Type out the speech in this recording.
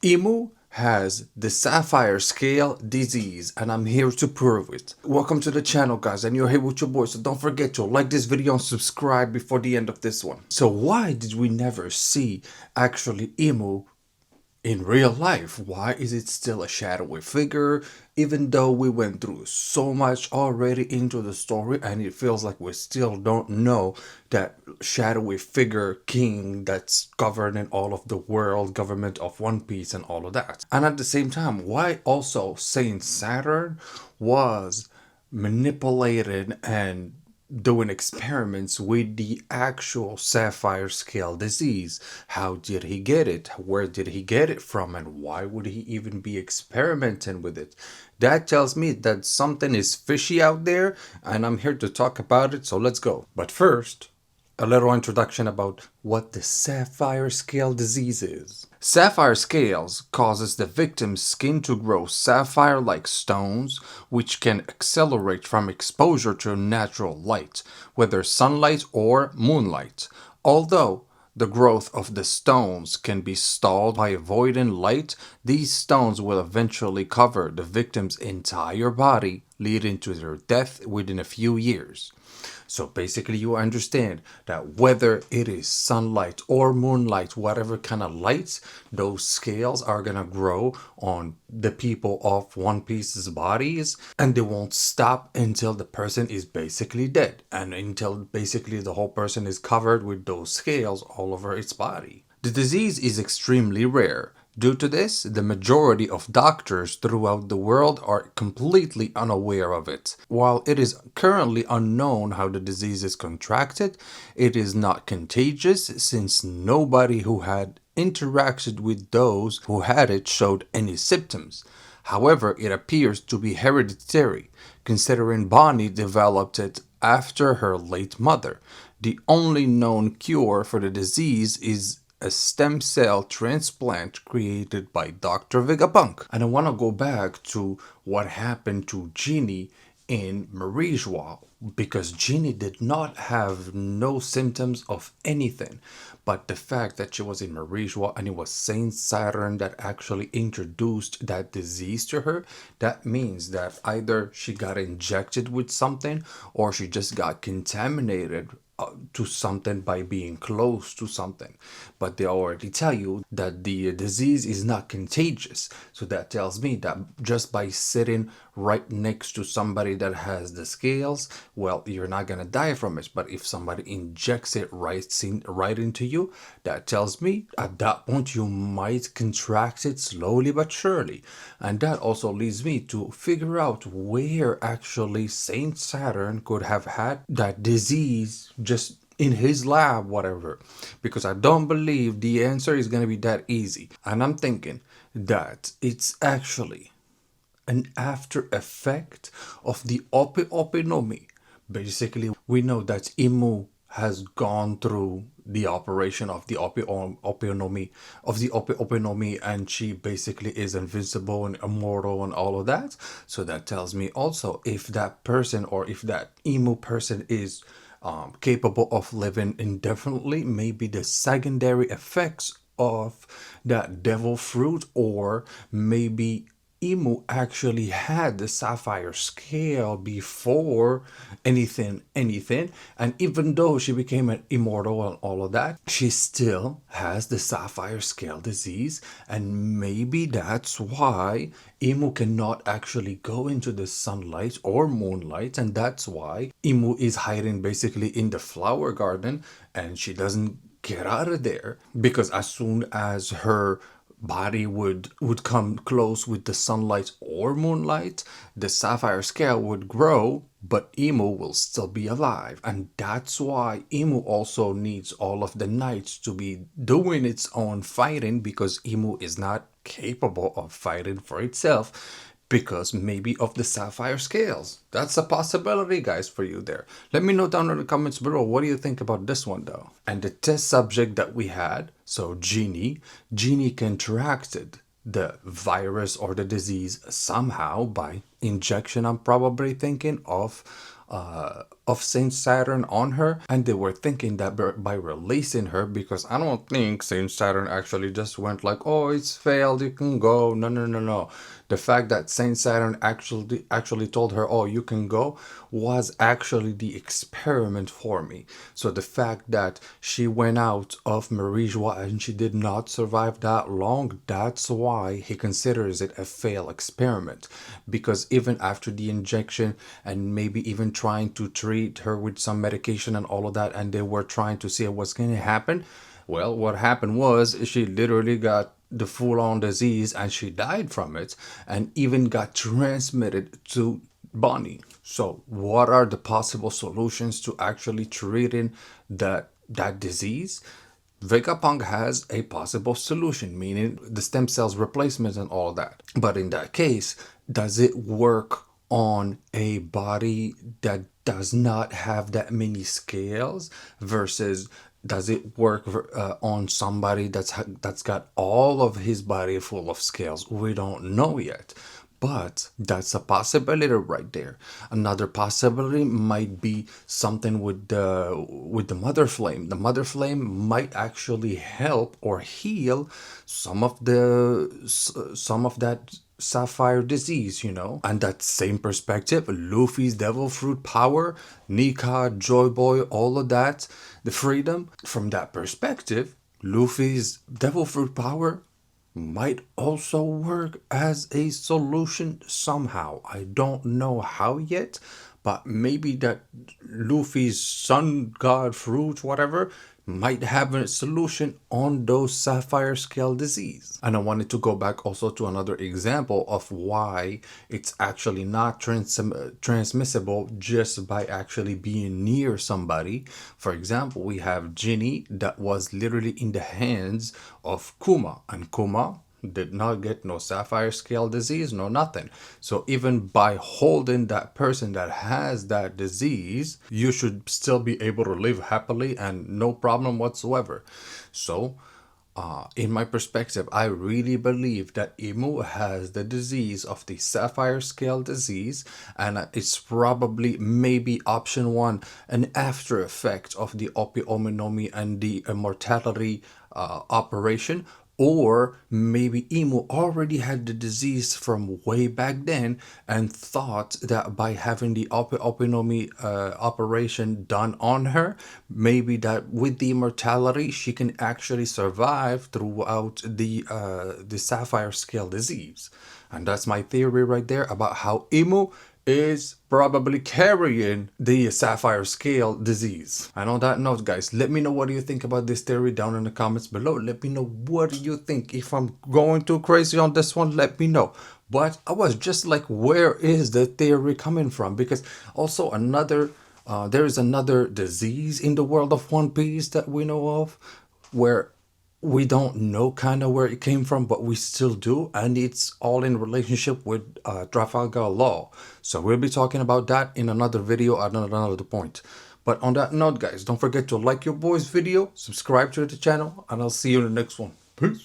IMU has the sapphire scale disease, and I'm here to prove it. Welcome to the channel, guys, and you're here with your boy, so don't forget to like this video and subscribe before the end of this one. So why did we never see actually IMU in real life? Why is it still a shadowy figure, even though we went through so much already into the story, and it feels like we still don't know that shadowy figure king that's governing all of the world government of One Piece and all of that? And at the same time, why also Saint Saturn was manipulated and doing experiments with the actual sapphire scale disease? How did he get it? Where did he get it from? And why would he even be experimenting with it? That tells me that something is fishy out there, and I'm here to talk about it, so let's go. But first, a little introduction about what the sapphire scale disease is. Sapphire scales causes the victim's skin to grow sapphire-like stones, which can accelerate from exposure to natural light, whether sunlight or moonlight. Although the growth of the stones can be stalled by avoiding light, these stones will eventually cover the victim's entire body, leading to their death within a few years. So basically, you understand that whether it is sunlight or moonlight, whatever kind of lights, those scales are gonna grow on the people of One Piece's bodies, and they won't stop until the person is basically dead, and until basically the whole person is covered with those scales all over its body. The disease is extremely rare. Due to this, the majority of doctors throughout the world are completely unaware of it. While it is currently unknown how the disease is contracted, it is not contagious since nobody who had interacted with those who had it showed any symptoms. However, it appears to be hereditary, considering Bonnie developed it after her late mother. The only known cure for the disease is a stem cell transplant created by Dr. Vegapunk. And I want to go back to what happened to Genie in Marie-Joie, because Genie did not have no symptoms of anything, but the fact that she was in Marie-Joie and it was Saint Saturn that actually introduced that disease to her, that means that either she got injected with something or she just got contaminated to something by being close to something. But they already tell you that the disease is not contagious, so that tells me that just by sitting right next to somebody that has the scales, well, you're not gonna die from it. But if somebody injects it right into you, that tells me at that point you might contract it slowly but surely. And that also leads me to figure out where actually Saint Saturn could have had that disease just in his lab, whatever, because I don't believe the answer is going to be that easy. And I'm thinking that it's actually an after effect of the Opi no Mi. Basically, we know that Imu has gone through the operation of the Opi no Mi, and she basically is invincible and immortal and all of that. So that tells me also if that person or if that Imu person is capable of living indefinitely, maybe the secondary effects of that devil fruit, or maybe Imu actually had the sapphire scale before anything, and even though she became an immortal and all of that, she still has the sapphire scale disease, and maybe that's why Imu cannot actually go into the sunlight or moonlight, and that's why Imu is hiding basically in the flower garden, and she doesn't get out of there, because as soon as her body would come close with the sunlight or moonlight, the sapphire scale would grow, but Imu will still be alive. And that's why Imu also needs all of the knights to be doing its own fighting, because Imu is not capable of fighting for itself because maybe of the sapphire scales. That's a possibility, guys, for you there. Let me know down in the comments below, what do you think about this one though? And the test subject that we had, so Genie contracted the virus or the disease somehow by injection, I'm probably thinking, of of Saint Saturn on her, and they were thinking that by releasing her, because I don't think Saint Saturn actually just went like, oh, it's failed, you can go. No, no, no, no. The fact that Saint Saturn actually told her, oh, you can go, was actually the experiment for me. So the fact that she went out of Marie-Joie and she did not survive that long, that's why he considers it a failed experiment. Because even after the injection and maybe even trying to treat her with some medication and all of that, and they were trying to see what's going to happen, well, what happened was she literally got the full-on disease and she died from it, and even got transmitted to Bonnie. So what are the possible solutions to actually treating that disease? Vegapunk has a possible solution, meaning the stem cells replacement and all that. But in that case, does it work on a body that does not have that many scales, versus does it work on somebody that's got all of his body full of scales? We don't know yet. But that's a possibility right there. Another possibility might be something with the mother flame. The mother flame might actually help or heal some of that sapphire disease, And that same perspective, Luffy's devil fruit power, Nika, Joy Boy, all of that, the freedom, from that perspective, Luffy's devil fruit power might also work as a solution somehow. I don't know how yet, but maybe that Luffy's sun god fruit, whatever, might have a solution on those sapphire scale disease. And I wanted to go back also to another example of why it's actually not transmissible just by actually being near somebody. For example, we have Ginny that was literally in the hands of Kuma, and Kuma did not get no sapphire scale disease, no nothing. So even by holding that person that has that disease, you should still be able to live happily and no problem whatsoever. So in my perspective, I really believe that Imu has the disease of the sapphire scale disease, and it's probably maybe option one, an after effect of the Opi Ominomi and the immortality operation. Or maybe Imu already had the disease from way back then and thought that by having the Opinomi operation done on her, maybe that with the immortality she can actually survive throughout the sapphire scale disease. And that's my theory right there about how Imu is probably carrying the sapphire scale disease. And on that note, guys, let me know what do you think about this theory down in the comments below. Let me know what do you think. If I'm going too crazy on this one, let me know. But I was just like, where is the theory coming from? Because also there is another disease in the world of One Piece that we know of, where we don't know kind of where it came from, but we still do, and it's all in relationship with Trafalgar Law. So we'll be talking about that in another video at another point. But on that note, guys, don't forget to like your boy's video, subscribe to the channel, and I'll see you in the next one. Peace.